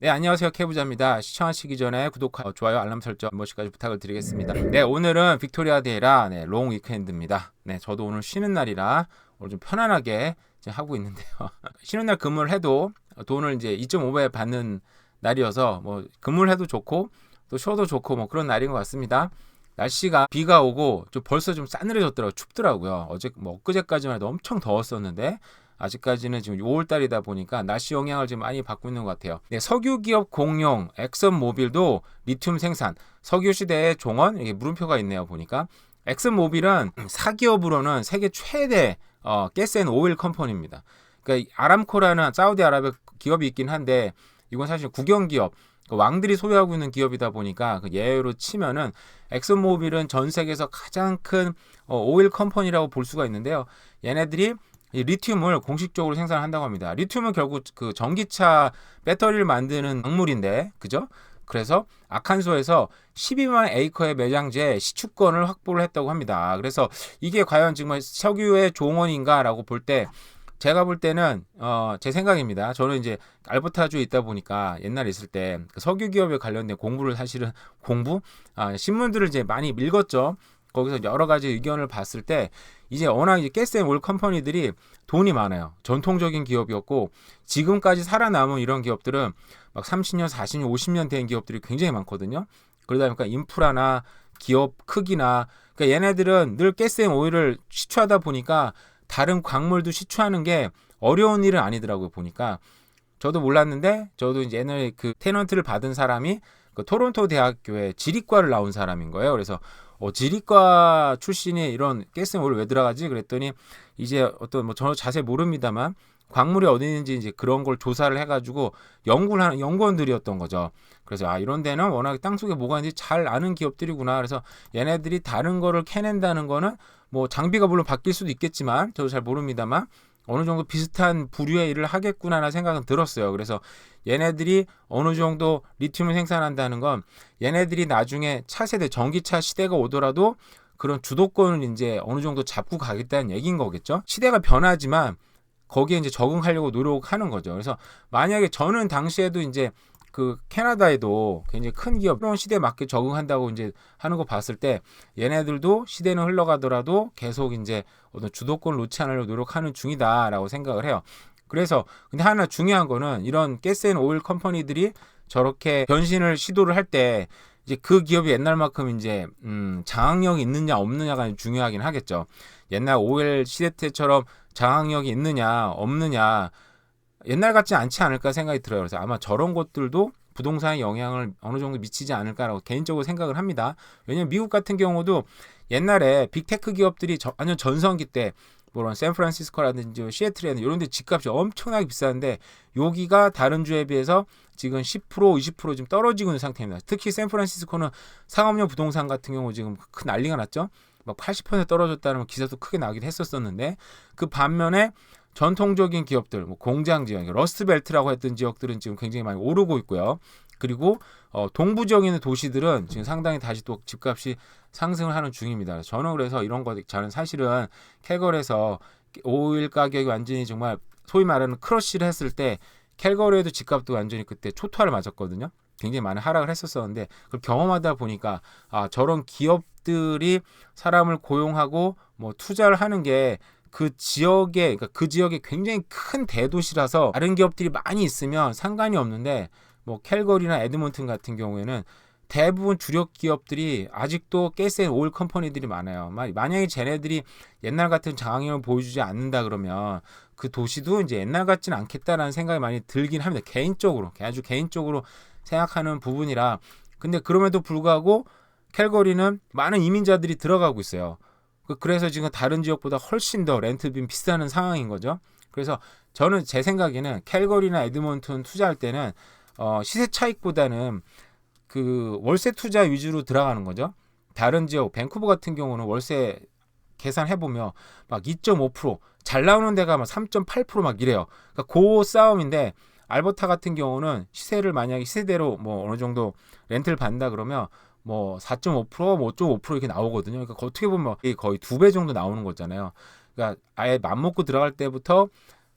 네, 안녕하세요. K부자입니다. 시청하시기 전에 구독과 좋아요, 알람 설정 한 번씩까지 부탁을 드리겠습니다. 네, 오늘은 빅토리아 데이라 롱 위크엔드입니다. 네, 저도 오늘 쉬는 날이라 오늘 좀 편안하게 이제 하고 있는데요. 쉬는 날 근무를 해도 돈을 이제 2.5배 받는 날이어서 뭐 근무를 해도 좋고 또 쉬어도 좋고 뭐 그런 날인 것 같습니다. 날씨가 비가 오고 좀 벌써 좀 싸늘해졌더라고요. 춥더라고요. 어제 뭐 엊그제까지만 해도 엄청 더웠었는데 아직까지는 지금 6월 달이다 보니까 날씨 영향을 좀 많이 받고 있는 것 같아요. 네, 석유 기업 공룡 엑슨모빌도 리튬 생산, 석유 시대의 종언 이게 물음표가 있네요. 보니까 엑슨모빌은 사기업으로는 세계 최대 가스 앤 오일 컴퍼니입니다. 그러니까 아람코라는 사우디아라비아 기업이 있긴 한데 이건 사실 국영 기업, 왕들이 소유하고 있는 기업이다 보니까 그 예외로 치면은 엑슨모빌은 전 세계에서 가장 큰 오일 컴퍼니라고 볼 수가 있는데요. 얘네들이 이 리튬을 공식적으로 생산한다고 합니다. 리튬은 결국 그 전기차 배터리를 만드는 광물인데, 그죠? 그래서 아칸소에서 12만 에이커의 매장지에 시추권을 확보를 했다고 합니다. 그래서 이게 과연 정말 석유의 종원인가라고 볼 때, 제가 볼 때는 제 생각입니다. 저는 이제 알버타주에 있다 보니까 옛날에 있을 때 그 석유 기업에 관련된 공부를 사실은 신문들을 이제 많이 읽었죠. 거기서 여러 가지 의견을 봤을 때 이제 워낙 이제 가스 앤 오일 컴퍼니들이 돈이 많아요. 전통적인 기업이었고 지금까지 살아남은 이런 기업들은 막 30년, 40년, 50년 된 기업들이 굉장히 많거든요. 그러다 보니까 인프라나 기업 크기나 그러니까 얘네들은 늘 가스 앤 오일을 시추하다 보니까 다른 광물도 시추하는 게 어려운 일은 아니더라고요. 보니까 저도 몰랐는데 저도 이제 옛날에 그 테넌트를 받은 사람이 그 토론토 대학교의 지리과를 나온 사람인 거예요. 그래서 지리과 출신이 이런 가스 앤 오일 왜 들어가지? 그랬더니 이제 어떤 뭐 저는 자세히 모릅니다만 광물이 어디 있는지 이제 그런 걸 조사를 해가지고 연구를 하는 연구원들이었던 거죠. 그래서 이런 데는 워낙 땅속에 뭐가 있는지 잘 아는 기업들이구나. 그래서 얘네들이 다른 거를 캐낸다는 거는 뭐 장비가 물론 바뀔 수도 있겠지만 저도 잘 모릅니다만 어느 정도 비슷한 부류의 일을 하겠구나라는 생각은 들었어요. 그래서 얘네들이 어느 정도 리튬을 생산한다는 건 얘네들이 나중에 차세대 전기차 시대가 오더라도 그런 주도권을 이제 어느 정도 잡고 가겠다는 얘기인 거겠죠. 시대가 변하지만 거기에 이제 적응하려고 노력하는 거죠. 그래서 만약에 저는 당시에도 이제 그 캐나다에도 굉장히 큰 기업 그런 시대에 맞게 적응한다고 이제 하는 거 봤을 때 얘네들도 시대는 흘러가더라도 계속 이제 어떤 주도권을 놓지 않으려고 노력하는 중이다라고 생각을 해요. 그래서 근데 하나 중요한 거는 이런 가스 앤 오일 컴퍼니들이 저렇게 변신을 시도를 할 때 이제 그 기업이 옛날만큼 이제 장악력이 있느냐 없느냐가 중요하긴 하겠죠. 옛날 오일 시대 때처럼 장악력이 있느냐 없느냐 옛날 같지 않지 않을까 생각이 들어요. 그래서 아마 저런 것들도 부동산에 영향을 어느 정도 미치지 않을까라고 개인적으로 생각을 합니다. 왜냐면 미국 같은 경우도 옛날에 빅테크 기업들이 완전 전성기 때 뭐런 샌프란시스코라든지 시애틀이라든지 이런 데 집값이 엄청나게 비싼데 여기가 다른 주에 비해서 지금 10% 20% 지금 떨어지고 있는 상태입니다. 특히 샌프란시스코는 상업용 부동산 같은 경우 지금 큰 난리가 났죠. 막 80% 떨어졌다는 기사도 크게 나기도 했었었는데 그 반면에 전통적인 기업들, 뭐 공장 지역, 러스트벨트라고 했던 지역들은 지금 굉장히 많이 오르고 있고요. 그리고 동부적인 도시들은 지금 상당히 다시 또 집값이 상승을 하는 중입니다. 저는 그래서 이런 거 저는 사실은 캘거리에서 오일 가격이 완전히 정말 소위 말하는 크러쉬를 했을 때 캘거리에도 집값도 완전히 그때 초토화를 맞았거든요. 굉장히 많은 하락을 했었었는데 그걸 경험하다 보니까 저런 기업들이 사람을 고용하고 뭐 투자를 하는 게 그 지역에 그러니까 그 지역에 굉장히 큰 대도시라서 다른 기업들이 많이 있으면 상관이 없는데 뭐 캘거리나 에드먼튼 같은 경우에는 대부분 주력 기업들이 아직도 가스 앤 오일 컴퍼니들이 많아요. 만약에 쟤네들이 옛날 같은 장악력을 보여주지 않는다 그러면 그 도시도 이제 옛날 같지는 않겠다라는 생각이 많이 들긴 합니다. 개인적으로 아주 개인적으로 생각하는 부분이라 근데 그럼에도 불구하고 캘거리는 많은 이민자들이 들어가고 있어요. 그래서 지금 다른 지역보다 훨씬 더 렌트비 비싸는 상황인 거죠. 그래서 저는 제 생각에는 캘거리나 에드먼튼 투자할 때는 시세 차익보다는 그 월세 투자 위주로 들어가는 거죠. 다른 지역 밴쿠버 같은 경우는 월세 계산해 보면 막 2.5%잘 나오는 데가 막 3.8%막 이래요. 그러니까 그 싸움인데 알버타 같은 경우는 시세를 만약에 시세대로 뭐 어느 정도 렌트를 받는다 그러면 뭐 4.5%, 뭐 5.5% 이렇게 나오거든요. 그러니까 어떻게 보면 거의 2배 정도 나오는 거잖아요. 그러니까 아예 맘먹고 들어갈 때부터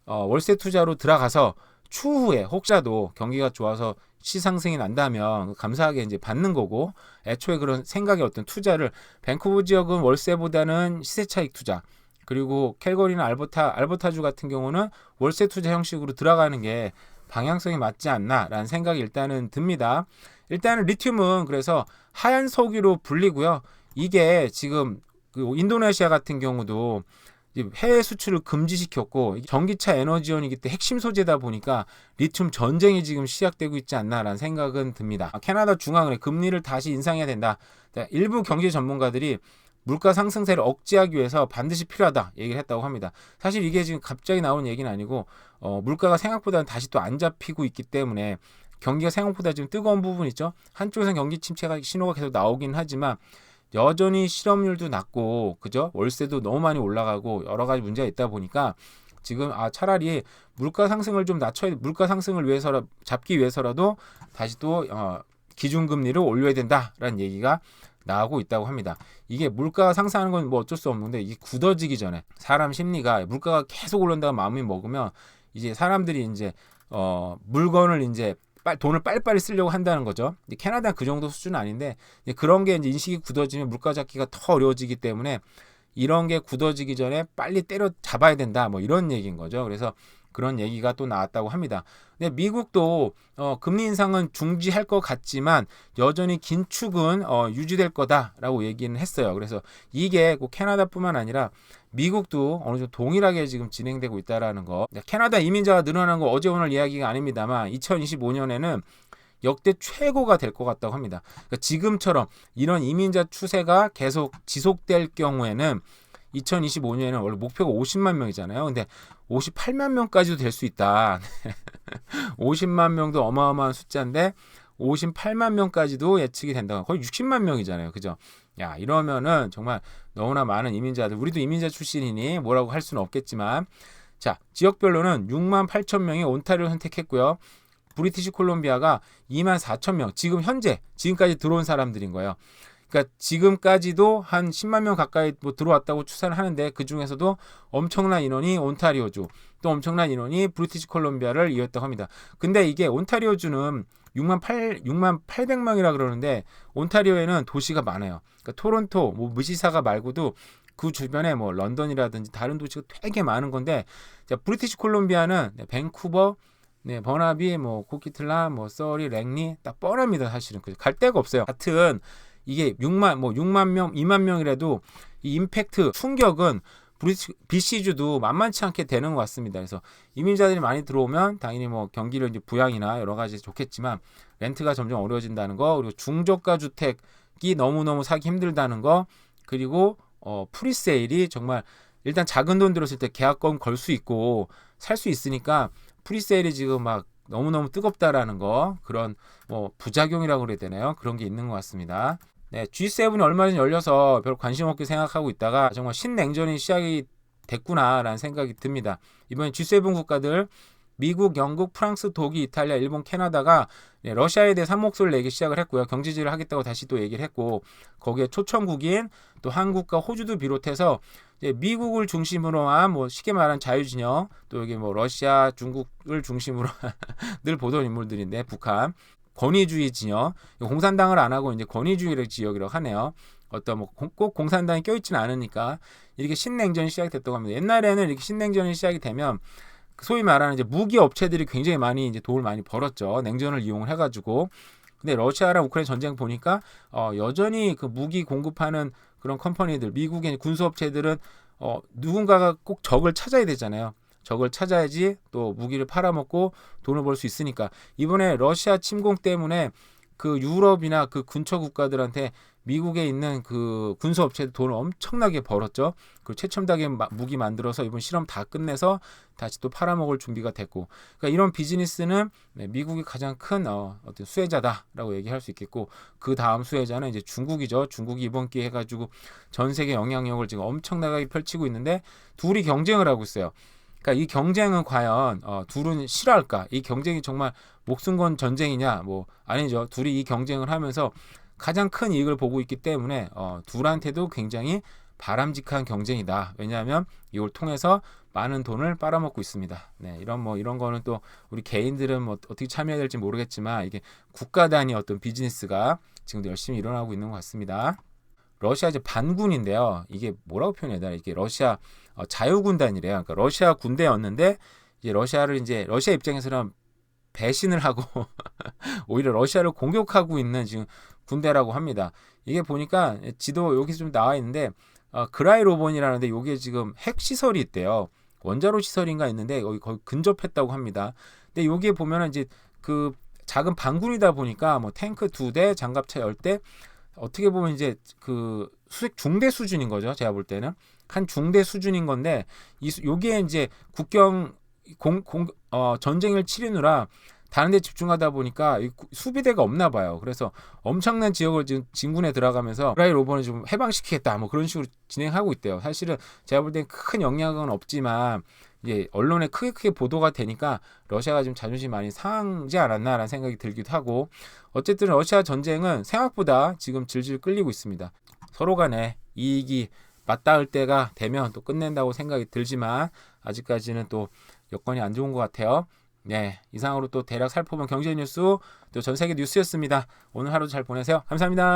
월세 투자로 들어가서 추후에 혹자도 경기가 좋아서 상승이 난다면 감사하게 이제 받는 거고, 애초에 그런 생각의 어떤 투자를, 밴쿠버 지역은 월세보다는 시세 차익 투자, 그리고 캘거리나 알버타주 같은 경우는 월세 투자 형식으로 들어가는 게 방향성이 맞지 않나라는 생각이 일단은 듭니다. 일단은 리튬은 그래서 하얀 석유로 불리고요. 이게 지금 그 인도네시아 같은 경우도 해외 수출을 금지시켰고, 전기차 에너지원이기 때문에 핵심 소재다 보니까 리튬 전쟁이 지금 시작되고 있지 않나라는 생각은 듭니다. 캐나다 중앙은행 금리를 다시 인상해야 된다. 일부 경제 전문가들이 물가 상승세를 억제하기 위해서 반드시 필요하다 얘기를 했다고 합니다. 사실 이게 지금 갑자기 나오는 얘기는 아니고 물가가 생각보다는 다시 또 안 잡히고 있기 때문에 경기가 생각보다 지금 뜨거운 부분 있죠. 한쪽에서는 경기 침체가 신호가 계속 나오긴 하지만 여전히 실업률도 낮고, 그죠? 월세도 너무 많이 올라가고 여러 가지 문제가 있다 보니까 지금 차라리 물가 상승을 좀 낮춰야, 물가 상승을 잡기 위해서라도 다시 또 기준금리를 올려야 된다라는 얘기가 나오고 있다고 합니다. 이게 물가가 상승하는 건 뭐 어쩔 수 없는데, 이게 굳어지기 전에 사람 심리가 물가가 계속 오른다고 마음이 먹으면 이제 사람들이 이제 물건을 이제 돈을 빨리빨리 쓰려고 한다는 거죠. 캐나다는 그 정도 수준은 아닌데, 그런 게 이제 인식이 굳어지면 물가 잡기가 더 어려워지기 때문에 이런 게 굳어지기 전에 빨리 때려 잡아야 된다, 뭐 이런 얘기인 거죠. 그래서 그런 얘기가 또 나왔다고 합니다. 근데 미국도 금리 인상은 중지할 것 같지만 여전히 긴축은 유지될 거다라고 얘기는 했어요. 그래서 이게 꼭 캐나다뿐만 아니라 미국도 어느 정도 동일하게 지금 진행되고 있다라는 거. 캐나다 이민자가 늘어나는 거 어제 오늘 이야기가 아닙니다만 2025년에는 역대 최고가 될 것 같다고 합니다. 그러니까 지금처럼 이런 이민자 추세가 계속 지속될 경우에는 2025년에는 원래 목표가 50만 명이잖아요. 근데 58만 명까지도 될 수 있다. 50만 명도 어마어마한 숫자인데 58만 명까지도 예측이 된다. 거의 60만 명이잖아요. 그죠? 야, 이러면은 정말 너무나 많은 이민자들, 우리도 이민자 출신이니 뭐라고 할 수는 없겠지만, 자, 지역별로는 6만 8천 명이 온타리오 선택했고요. 브리티시 콜롬비아가 2만 4천 명, 지금까지 들어온 사람들인 거예요. 그러니까 지금까지도 한 10만 명 가까이 들어왔다고 추산을 하는데, 그 중에서도 엄청난 인원이 온타리오주, 또 엄청난 인원이 브리티시 콜롬비아를 이었다고 합니다. 근데 이게 온타리오주는 6만 800명이라 그러는데, 온타리오에는 도시가 많아요. 그러니까 토론토, 미시사가 말고도 그 주변에 런던이라든지 다른 도시가 되게 많은 건데, 자, 브리티시 콜롬비아는 밴쿠버, 버나비, 코키틀라, 서리, 랭리 딱 뻔합니다. 사실은 갈 데가 없어요. 하여튼 이게 6만 명, 2만 명이라도 이 임팩트, 충격은 BC주도 만만치 않게 되는 것 같습니다. 그래서 이민자들이 많이 들어오면 당연히 경기를 이제 부양이나 여러 가지 좋겠지만, 렌트가 점점 어려워진다는 거, 그리고 중저가 주택이 너무너무 사기 힘들다는 거, 그리고 프리세일이 정말 일단 작은 돈 들었을 때 계약금 걸 수 있고 살 수 있으니까 프리세일이 지금 막 너무너무 뜨겁다라는 거, 그런 부작용이라고 그래야 되나요? 그런 게 있는 것 같습니다. 네, G7이 얼마 전에 열려서 별 관심 없게 생각하고 있다가 정말 신냉전이 시작이 됐구나라는 생각이 듭니다. 이번에 G7 국가들 미국, 영국, 프랑스, 독일, 이탈리아, 일본, 캐나다가 러시아에 대해 한목소리를 내기 시작을 했고요. 경제지를 하겠다고 다시 또 얘기를 했고, 거기에 초청국인 또 한국과 호주도 비롯해서 이제 미국을 중심으로 한 쉽게 말하는 자유진영, 또 여기 러시아, 중국을 중심으로 늘 보던 인물들인데, 북한 권위주의 진영, 공산당을 안 하고 이제 권위주의 지역이라고 하네요. 어떤 꼭 공산당이 껴있지는 않으니까 이렇게 신냉전이 시작됐다고 합니다. 옛날에는 이렇게 신냉전이 시작이 되면 소위 말하는 이제 무기 업체들이 굉장히 많이 이제 돈을 많이 벌었죠. 냉전을 이용을 해가지고. 근데 러시아랑 우크라이나 전쟁 보니까 여전히 그 무기 공급하는 그런 컴퍼니들, 미국의 군수 업체들은 누군가가 꼭 적을 찾아야 되잖아요. 적을 찾아야지 또 무기를 팔아먹고 돈을 벌 수 있으니까, 이번에 러시아 침공 때문에 그 유럽이나 그 근처 국가들한테 미국에 있는 그 군수업체들 돈을 엄청나게 벌었죠. 그리고 최첨단의 무기 만들어서 이번 실험 다 끝내서 다시 또 팔아먹을 준비가 됐고, 그러니까 이런 비즈니스는 미국이 가장 큰 어떤 수혜자다라고 얘기할 수 있겠고, 그 다음 수혜자는 이제 중국이죠. 중국이 이번 기회에 해가지고 전 세계 영향력을 지금 엄청나게 펼치고 있는데, 둘이 경쟁을 하고 있어요. 그러니까 이 경쟁은 과연 둘은 싫어할까? 이 경쟁이 정말 목숨 건 전쟁이냐? 아니죠. 둘이 이 경쟁을 하면서 가장 큰 이익을 보고 있기 때문에 둘한테도 굉장히 바람직한 경쟁이다. 왜냐하면 이걸 통해서 많은 돈을 빨아먹고 있습니다. 네, 이런 거는 또 우리 개인들은 뭐 어떻게 참여해야 될지 모르겠지만 이게 국가 단위 어떤 비즈니스가 지금도 열심히 일어나고 있는 것 같습니다. 러시아 이제 반군인데요. 이게 뭐라고 표현해야 되나? 이게 러시아 자유군단이래요. 그러니까 러시아 군대였는데 이제 러시아 입장에서는 배신을 하고 오히려 러시아를 공격하고 있는 지금 군대라고 합니다. 이게 보니까 지도 여기 좀 나와 있는데 그라이로본이라는데 여기에 지금 핵 시설이 있대요. 원자로 시설인가 있는데 거의 근접했다고 합니다. 근데 여기에 보면은 이제 그 작은 반군이다 보니까 뭐 탱크 2대, 장갑차 10대 어떻게 보면 이제 그 수색 중대 수준인 거죠. 제가 볼 때는 한 중대 수준인 건데 여기에 이제 국경 전쟁을 치르느라 다른 데 집중하다 보니까 수비대가 없나 봐요. 그래서 엄청난 지역을 지금 진군에 들어가면서 프라이 로버를 좀 해방시키겠다 뭐 그런 식으로 진행하고 있대요. 사실은 제가 볼 땐 큰 영향은 없지만 이제 언론에 크게 보도가 되니까 러시아가 좀 자존심 많이 상하지 않았나라는 생각이 들기도 하고 어쨌든 러시아 전쟁은 생각보다 지금 질질 끌리고 있습니다. 서로 간에 이익이 맞닿을 때가 되면 또 끝낸다고 생각이 들지만 아직까지는 또 여건이 안 좋은 것 같아요. 네, 이상으로 또 대략 살펴본 경제 뉴스 또 전 세계 뉴스였습니다. 오늘 하루도 잘 보내세요. 감사합니다.